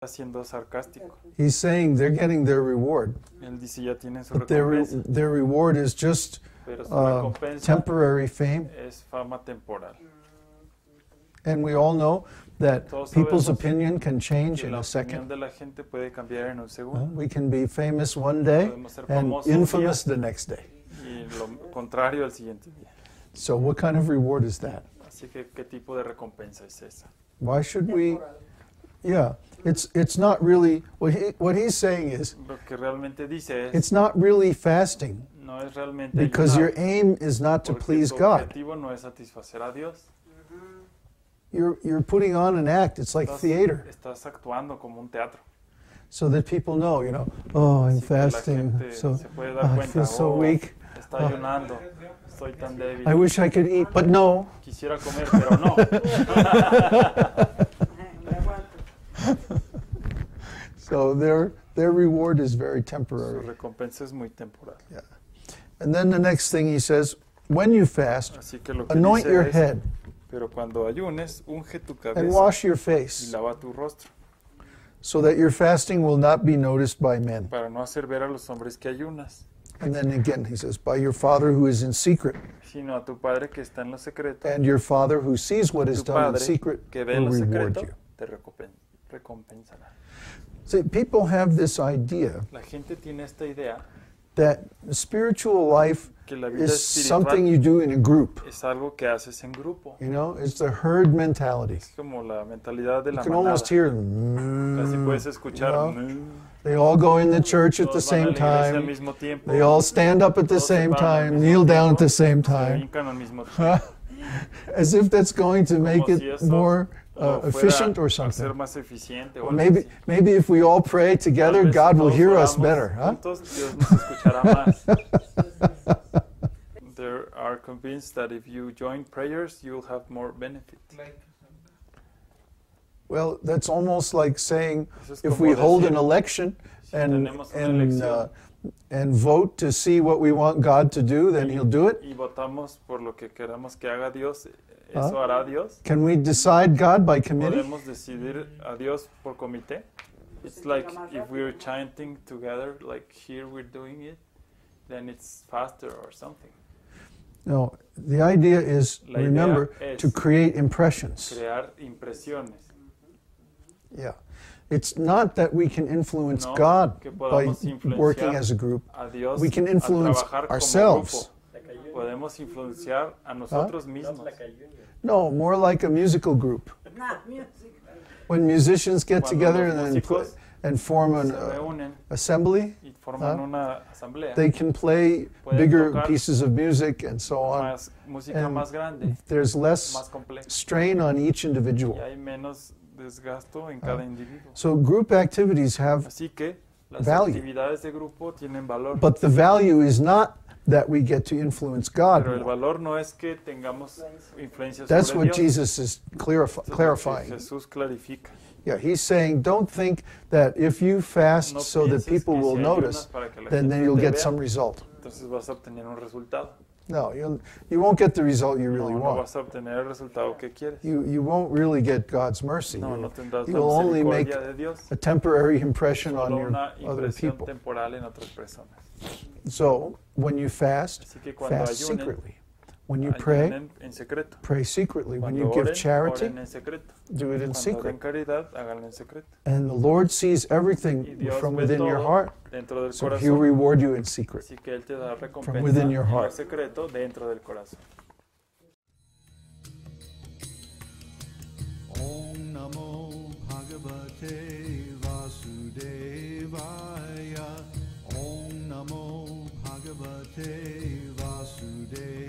siendo sarcástico. He's saying they're getting their reward. Él dice ya tienen su But recompensa, their reward is just pero su recompensa temporary fame. es fama temporal. And we all know that Todos people's sabemos opinion can change Que in la a opinión second. de la gente puede cambiar en un segundo. We can be famous one day Podemos ser and famosos un infamous día the next day. y lo contrario al siguiente día. So what kind of reward is that? Así que, ¿qué tipo de recompensa es esa? Why should we? Yeah, it's not really what he's saying is Lo que realmente dice es, it's not really fasting no es realmente because your ayunar, aim is not to porque please tu God. objetivo no es satisfacer a Dios. You're putting on an act. It's like theater, Estás actuando como un teatro. so that people know, oh, I'm Así que la fasting, gente so se puede dar I cuenta, feel so "Oh, weak. está ayunando, estoy tan débil. I wish I could eat, but no." Quisiera comer, pero no. So their reward is very Su temporary. recompensa es muy temporal. Yeah. And then the next thing he says, when you fast, Así que lo que anoint dice your es, head pero cuando ayunes, unge tu and cabeza wash your y face, lava tu rostro, so that your fasting will not be noticed by men. para no hacer ver a los hombres que ayunas, And then again he says, by your Father who is in secret, sino a tu Padre que está en lo secreto. and your Father who sees what is Tu done in Padre secret que ve en will lo reward secreto you. te recompensará. See, people have this idea La gente tiene esta idea that spiritual life que la vida is espiritual something you do in a group. es algo que haces en grupo. It's the herd mentality. Es como la mentalidad de You la can manada. almost hear Casi them. puedes escuchar, They all go in the church at the todos van a la same iglesia al time. mismo tiempo, They all stand up at the todos se same paran al time, mismo kneel down at tiempo, the same se time. hincan al mismo tiempo. As if that's going to make Como si it eso more fuera efficient or a ser something. más eficiente o Well, algo así. maybe if we all pray Tal together, vez si God will todos hear us oramos better. juntos, Dios nos escuchará más. They are convinced that if you join prayers, you'll have more benefit. Well, that's almost like saying Eso es if como we hold an decir, election and tenemos una elección and vote to see what we want God to do, then He'll do it. y votamos por lo que queramos que haga Dios, eso hará Dios. Can we decide God by committee? Podemos decidir a Dios por comité. It's like if we're chanting together, like here we're doing it, then it's faster or something. No, the idea is, La idea remember, es to create impressions. Crear impresiones. Yeah. It's not that we can influence No, God que by podamos influenciar working as a group. A Dios We can al influence trabajar como ourselves. grupo. Podemos influenciar a nosotros mismos. No, more like a musical group. When musicians get Cuando together los and then músicos and form an se reúnen assembly, y forman una asamblea. they can play Pueden bigger tocar pieces of music and so on. música and más grande, There's less más compleja. strain on each individual. Y hay menos desgasto en cada individuo. So group activities have, Así que las value. actividades de grupo tienen valor. but the value is not that we get to influence God Pero el more. valor no es que tengamos influencia That's sobre what Dios. Jesus is Eso es lo que clarifying. Jesús clarifica. Yeah, he's saying, don't think that if you fast No so that pienses people que will si ayunas notice, para que la then gente you'll te get vea, some result. entonces vas a obtener un resultado. No, you won't get the result you really No want. vas a obtener el resultado que quieres. You won't really get God's mercy. No tendrás la You'll only make misericordia de Dios. a temporary impression on Solo your una other impresión people. temporal en otras personas. So when you fast, Así que cuando fast ayunen, secretly. When you pray, ayunen en secreto. pray secretly. When Cuando you give oren, charity, oren en secreto. do it in Cuando secret. den caridad, háganlo en secreto. And the Lord sees Y everything Dios from ve within your todo heart. dentro del So He'll corazón. reward you in secret. Así que Él te da recompensa within your en lo heart. secreto dentro del corazón. Om Namo Bhagavate Vasudevaya. Om Namo Bhagavate Vasudevaya.